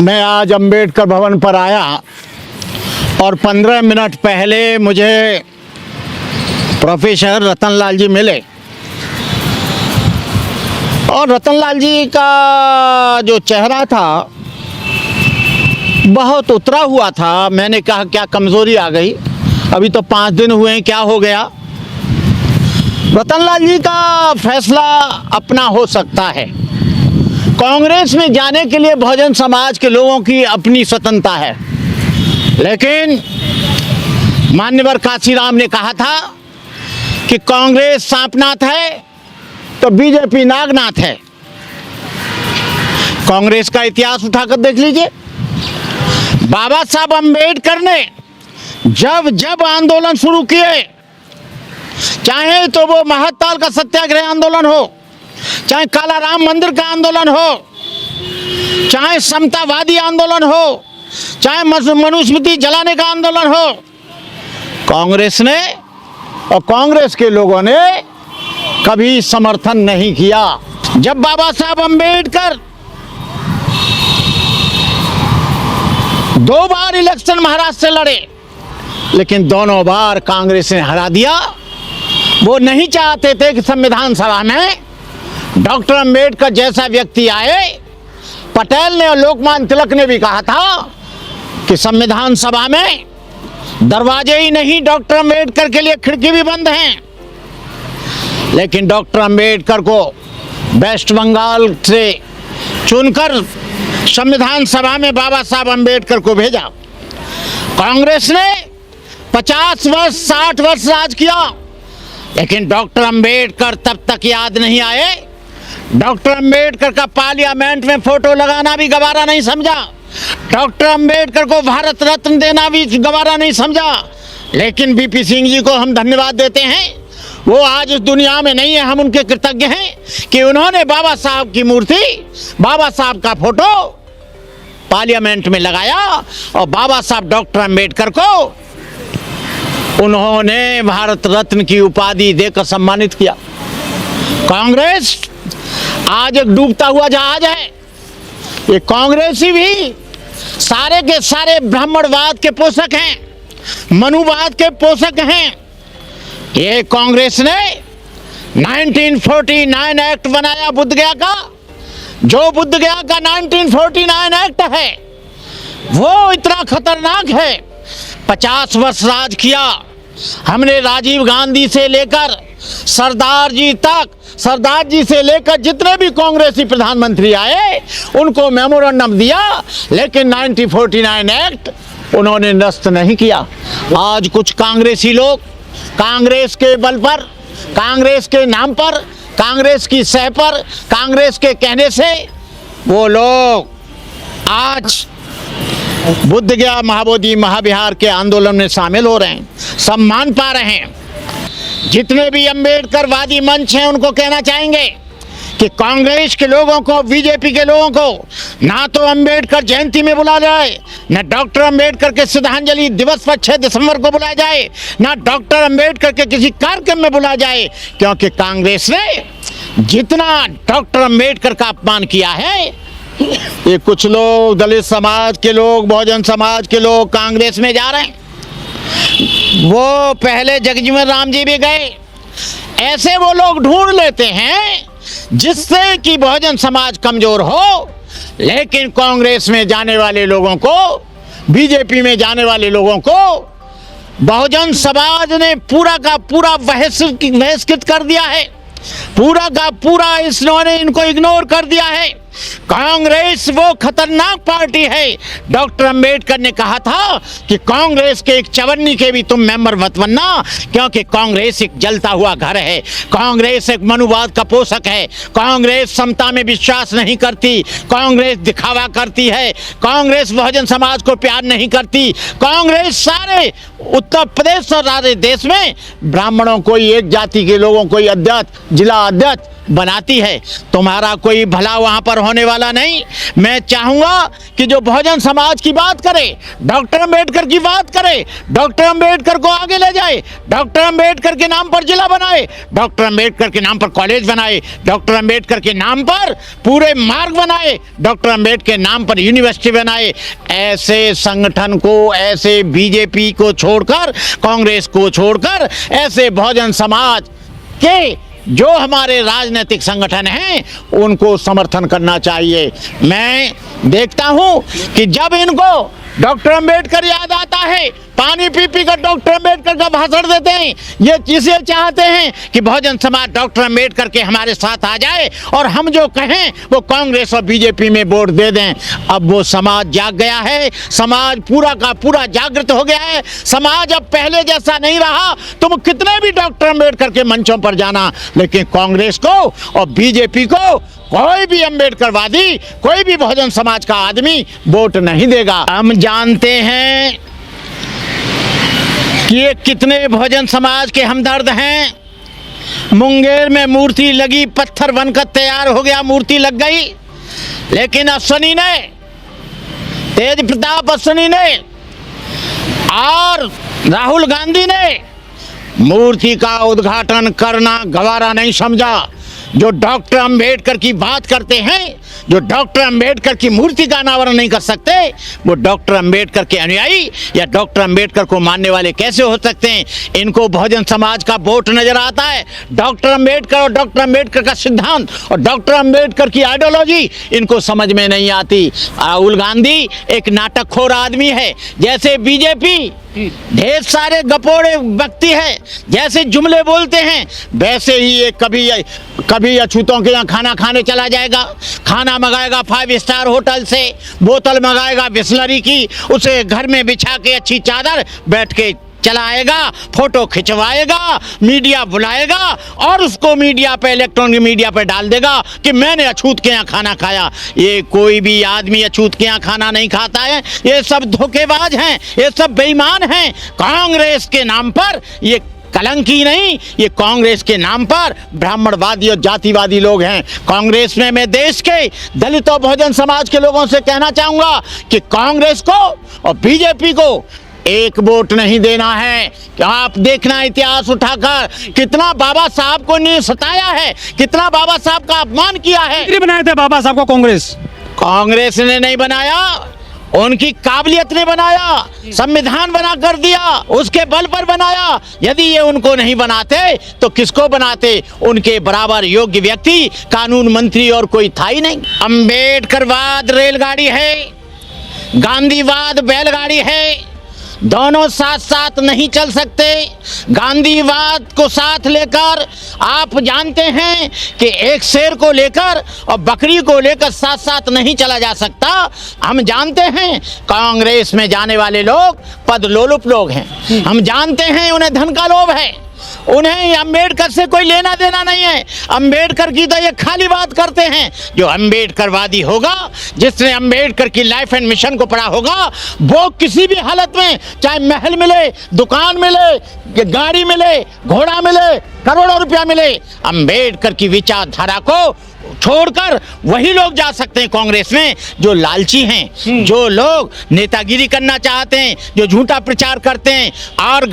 मैं आज अंबेडकर भवन पर आया और 15 मिनट पहले मुझे प्रोफेसर रतनलाल जी मिले और रतनलाल जी का जो चेहरा था बहुत उतरा हुआ था। मैंने कहा क्या कमज़ोरी आ गई, अभी तो 5 दिन हुए हैं, क्या हो गया। रतनलाल जी का फैसला अपना हो सकता है। कांग्रेस में जाने के लिए बहुजन समाज के लोगों की अपनी स्वतंत्रता है, लेकिन मान्यवर काशीराम ने कहा था कि कांग्रेस सांपनाथ है तो बीजेपी नागनाथ है। कांग्रेस का इतिहास उठाकर देख लीजिए। बाबा साहब अंबेडकर ने जब जब आंदोलन शुरू किए, चाहे तो वो महत्ताल का सत्याग्रह आंदोलन हो, चाहे काला राम मंदिर का आंदोलन हो, चाहे समतावादी आंदोलन हो, चाहे मनुस्मृति जलाने का आंदोलन हो, कांग्रेस ने और कांग्रेस के लोगों ने कभी समर्थन नहीं किया। जब बाबा साहब अंबेडकर 2 बार इलेक्शन महाराष्ट्र से लड़े, लेकिन दोनों बार कांग्रेस ने हरा दिया। वो नहीं चाहते थे कि संविधान सभा में डॉक्टर अंबेडकर जैसा व्यक्ति आए। पटेल ने और लोकमान्य तिलक ने भी कहा था कि संविधान सभा में दरवाजे ही नहीं, डॉक्टर अंबेडकर के लिए खिड़की भी बंद हैं। लेकिन डॉक्टर अंबेडकर को वेस्ट बंगाल से चुनकर संविधान सभा में बाबा साहब अंबेडकर को भेजा। कांग्रेस ने 50 वर्ष 60 वर्ष राज किया, लेकिन डॉक्टर अंबेडकर तब तक याद नहीं आए। डॉक्टर अंबेडकर का पार्लियामेंट में फोटो लगाना भी गवारा नहीं समझा। डॉक्टर अंबेडकर को भारत रत्न देना भी गवारा नहीं समझा। लेकिन बीपी सिंह जी को हम धन्यवाद देते हैं, वो आज इस दुनिया में नहीं है। हम उनके कृतज्ञ हैं कि उन्होंने बाबा साहब की मूर्ति, बाबा साहब का फोटो पार्लियामेंट में लगाया और बाबा साहब डॉक्टर अंबेडकर को उन्होंने भारत रत्न की उपाधि देकर सम्मानित किया। कांग्रेस आज एक डूबता हुआ जहाज है। ये कांग्रेसी भी सारे के सारे ब्राह्मणवाद के पोषक हैं, मनुवाद के पोषक हैं। ये कांग्रेस ने 1949 एक्ट बनाया बुद्धगया का। जो बुद्धगया का 1949 एक्ट है वो इतना खतरनाक है। 50 वर्ष राज किया हमने, राजीव गांधी से लेकर सरदार जी तक, सरदार जी से लेकर जितने भी कांग्रेसी प्रधानमंत्री आए उनको मेमोरेंडम दिया, लेकिन 1949 एक्ट उन्होंने नष्ट नहीं किया। आज कुछ कांग्रेसी लोग कांग्रेस के बल पर, कांग्रेस के नाम पर, कांग्रेस की सह पर, कांग्रेस के कहने से वो लोग आज बुद्धगया महाबोधि महाविहार के आंदोलन में शामिल हो रहे हैं, सम्मान पा रहे हैं। जितने भी अंबेडकरवादी मंच हैं उनको कहना चाहेंगे कि कांग्रेस के लोगों को, बीजेपी के लोगों को ना तो अंबेडकर जयंती में बुला जाए, ना डॉक्टर अंबेडकर के श्रद्धांजलि दिवस पर 6 दिसंबर को बुलाया जाए, ना डॉक्टर अंबेडकर के किसी कार्यक्रम में बुलाया जाए, क्योंकि कांग्रेस ने जितना डॉक्टर अंबेडकर का अपमान किया है, ये कुछ लोग, दलित समाज के लोग, बहुजन समाज के लोग कांग्रेस में जा रहे हैं। वो पहले जगजीवन राम जी भी गए। ऐसे वो लोग ढूंढ लेते हैं जिससे कि बहुजन समाज कमजोर हो, लेकिन कांग्रेस में जाने वाले लोगों को, बीजेपी में जाने वाले लोगों को बहुजन समाज ने पूरा का पूरा बहिष्कृत कर दिया है। पूरा का पूरा इन्होंने इनको इग्नोर कर दिया है। कांग्रेस वो खतरनाक पार्टी है। डॉक्टर अंबेडकर ने कहा था कि कांग्रेस के एक चवन्नी के भी तुम मेंबर मत बनना, क्योंकि कांग्रेस एक जलता हुआ घर है। कांग्रेस एक मनुवाद का पोषक है। कांग्रेस समता में विश्वास नहीं करती। कांग्रेस दिखावा करती है। कांग्रेस बहुजन समाज को प्यार नहीं करती। कांग्रेस सारे उत्तर प्रदेश और सारे देश में ब्राह्मणों को, एक जाति के लोगों को अध्यक्ष, जिला अध्यक्ष बनाती है। तुम्हारा कोई भला वहाँ पर होने वाला नहीं। मैं चाहूँगा कि जो बहुजन समाज की बात करे, डॉक्टर अंबेडकर की बात करे, डॉक्टर अंबेडकर को आगे ले जाए, डॉक्टर अंबेडकर के नाम पर जिला बनाए, डॉक्टर अंबेडकर के नाम पर कॉलेज बनाए, डॉक्टर अंबेडकर के नाम पर पूरे मार्ग बनाए, डॉक्टर अंबेडकर के नाम पर यूनिवर्सिटी बनाए। ऐसे संगठन को, ऐसे बीजेपी को छोड़कर, कांग्रेस को छोड़कर, ऐसे बहुजन समाज के जो हमारे राजनीतिक संगठन हैं उनको समर्थन करना चाहिए। मैं देखता हूं कि जब इनको डॉक्टर अंबेडकर याद आता है, पानी पी पी कर डॉक्टर अंबेडकर का भाषण देते हैं। ये चीजें चाहते हैं कि बहुजन समाज डॉक्टर अंबेडकर के हमारे साथ आ जाए और हम जो कहें वो कांग्रेस और बीजेपी में वोट दे दें। अब वो समाज जाग गया है, समाज पूरा का पूरा जागृत हो गया है। समाज अब पहले जैसा नहीं रहा। तुम कितने भी डॉक्टर अंबेडकर के मंचों पर जाना, लेकिन कांग्रेस को और बीजेपी को कोई भी अंबेडकरवादी, कोई भी बहुजन समाज का आदमी वोट नहीं देगा। हम जानते हैं कि ये कितने बहुजन समाज के हमदर्द हैं। मुंगेर में मूर्ति लगी, पत्थर बनकर तैयार हो गया, मूर्ति लग गई, लेकिन अश्विनी ने, तेज प्रताप अश्विनी ने और राहुल गांधी ने मूर्ति का उद्घाटन करना गवारा नहीं समझा। जो डॉक्टर अंबेडकर की बात करते हैं, जो डॉक्टर अंबेडकर की मूर्ति का अनावरण नहीं कर सकते, वो डॉक्टर अंबेडकर के अनुयायी या डॉक्टर अंबेडकर को मानने वाले कैसे हो सकते हैं? इनको बहुजन समाज का वोट नजर आता है। डॉक्टर अंबेडकर और डॉक्टर अंबेडकर का सिद्धांत और डॉक्टर अंबेडकर की आइडियोलॉजी इनको समझ में नहीं आती। राहुल गांधी एक नाटकखोर आदमी है। जैसे बीजेपी ढेर सारे गपोड़े व्यक्ति है, जैसे जुमले बोलते हैं, वैसे ही ये कभी अछूतों के यहाँ खाना खाने चला जाएगा, खाना मंगाएगा 5 स्टार होटल से, बोतल मंगाएगा बिस्लरी की, उसे घर में बिछा के अच्छी चादर बैठ के चला आएगा, फोटो खिंचवाएगा, मीडिया बुलाएगा और उसको मीडिया पे, इलेक्ट्रॉनिक मीडिया पे डाल देगा कि मैंने अछूत के यहाँ खाना खाया। ये कोई भी आदमी अछूत के यहाँ खाना नहीं खाता है। ये सब धोखेबाज हैं, ये सब बेईमान हैं। कांग्रेस के नाम पर ये कलंकी नहीं, ये कांग्रेस के नाम पर ब्राह्मणवादी और जातिवादी लोग हैं। कांग्रेस में मैं देश के दलित और बहुजन समाज के लोगों से कहना चाहूंगा कि कांग्रेस को और बीजेपी को एक वोट नहीं देना है। कि आप देखना इतिहास उठाकर कितना बाबा साहब को ने सताया है, कितना बाबा साहब का अपमान किया है। बनाए थे बाबा साहब को कांग्रेस ने नहीं बनाया, उनकी काबिलियत ने बनाया, संविधान बना कर दिया, उसके बल पर बनाया। यदि ये उनको नहीं बनाते तो किसको बनाते? उनके बराबर योग्य व्यक्ति कानून मंत्री और कोई था ही नहीं। अंबेडकरवाद रेलगाड़ी है, गांधीवाद बैलगाड़ी है, दोनों साथ साथ नहीं चल सकते। गांधीवाद को साथ लेकर आप जानते हैं कि एक शेर को लेकर और बकरी को लेकर साथ साथ नहीं चला जा सकता। हम जानते हैं कांग्रेस में जाने वाले लोग पद लोलुप लोग हैं। हम जानते हैं उन्हें धन का लोभ है, उन्हें अंबेडकर से कोई लेना देना नहीं है। अंबेडकर की तो ये खाली बात करते हैं। जो अंबेडकरवादी होगा, जिसने अंबेडकर की लाइफ एंड मिशन को पढ़ा होगा, वो किसी भी हालत में, चाहे महल मिले, दुकान मिले, गाड़ी मिले, घोड़ा मिले, करोड़ों रुपया मिले, अंबेडकर की विचारधारा को छोड़कर वही लोग जा सकते हैं कांग्रेस में जो लालची हैं, जो लोग नेतागिरी करना चाहते हैं, जो झूठा प्रचार करते हैं। और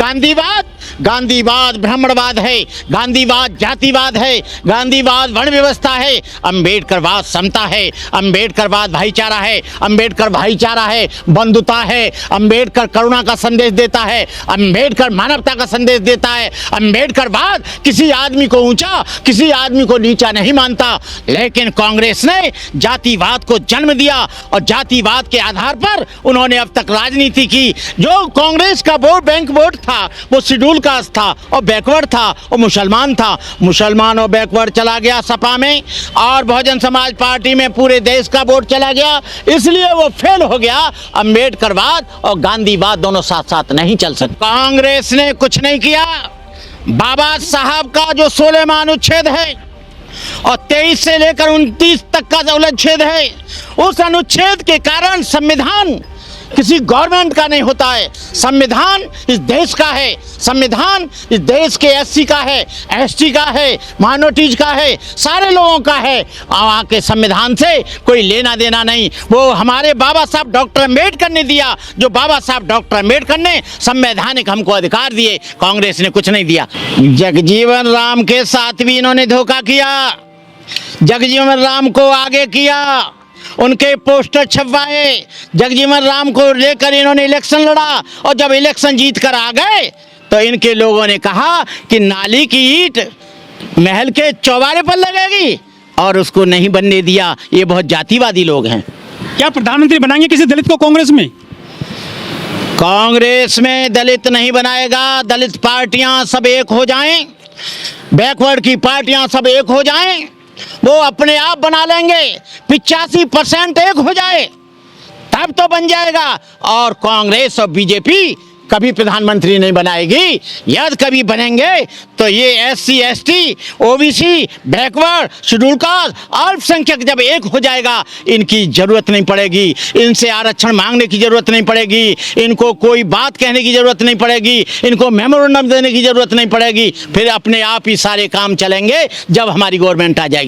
गांधीवाद ब्राह्मणवाद है, गांधीवाद जातिवाद है, गांधीवाद वर्ण व्यवस्था है, अंबेडकरवाद समता है, अंबेडकरवाद भाईचारा है, अंबेडकर भाईचारा है, बंधुता है, अंबेडकर करुणा का संदेश देता है, अंबेडकर मानवता का संदेश देता है। अंबेडकरवाद किसी आदमी को ऊंचा, किसी आदमी को नीचा नहीं मानता। लेकिन कांग्रेस ने जातिवाद को जन्म दिया और जातिवाद के आधार पर उन्होंने अब तक राजनीति की। जो कांग्रेस का वोट बैंक वोट था वो शेड्यूल कास्ट था और बैकवर्ड था और मुसलमान था। मुसलमान और बैकवर्ड चला गया सपा में और बहुजन समाज पार्टी में पूरे देश का वोट चला गया, इसलिए वो फेल हो गया। अंबेडकरवाद और गांधीवाद दोनों साथ साथ नहीं चल सकते। कांग्रेस ने कुछ नहीं किया। बाबा साहब का जो 16वां अनुच्छेद है और 23 से लेकर 29 तक का जो अनुच्छेद है, उस अनुच्छेद के कारण संविधान किसी गवर्नमेंट का नहीं होता है। संविधान इस देश का है, संविधान इस देश के एससी का है, एसटी का है, माइनॉरिटीज का है, सारे लोगों का है। वहाँ के संविधान से कोई लेना देना नहीं। वो हमारे बाबा साहब डॉक्टर अम्बेडकर ने दिया, जो बाबा साहब डॉक्टर अम्बेडकर ने संवैधानिक हमको अधिकार दिए, कांग्रेस ने कुछ नहीं दिया। जगजीवन राम के साथ भी इन्होंने धोखा किया, जगजीवन राम को आगे किया, उनके पोस्टर छपवाए, जगजीवन राम को लेकर इन्होंने इलेक्शन लड़ा, और जब इलेक्शन जीत कर आ गए तो इनके लोगों ने कहा कि नाली की ईंट महल के चौबारे पर लगेगी, और उसको नहीं बनने दिया। ये बहुत जातिवादी लोग हैं। क्या प्रधानमंत्री बनाएंगे किसी दलित को कांग्रेस में? कांग्रेस में दलित नहीं बनाएगा। दलित पार्टियां सब एक हो जाएं, बैकवर्ड की पार्टियां सब एक हो जाएं, वो अपने आप बना लेंगे। 85% एक हो जाए तब तो बन जाएगा। और कांग्रेस और बीजेपी कभी प्रधानमंत्री नहीं बनाएगी। यदि कभी बनेंगे तो ये SC, ST, OBC, backward, schedule caste, अल्पसंख्यक जब एक हो जाएगा, इनकी जरूरत नहीं पड़ेगी, इनसे आरक्षण मांगने की जरूरत नहीं पड़ेगी, इनको कोई बात कहने की जरूरत नहीं पड़ेगी, इनको मेमोरेंडम देने की जरूरत नहीं पड़ेगी। फिर अपने आप ही सारे काम चलेंगे जब हमारी गवर्नमेंट आ जाएगी।